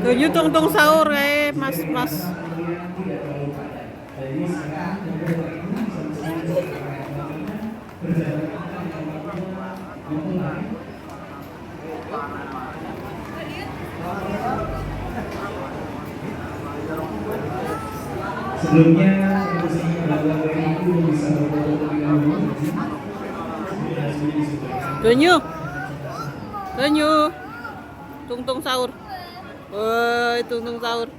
Tujuh tungtung sahur mas mas. Sebelumnya itu bisa berfoto dengan Tunyu, tunyu, tungtung sahur. Woi, tungtung sahur.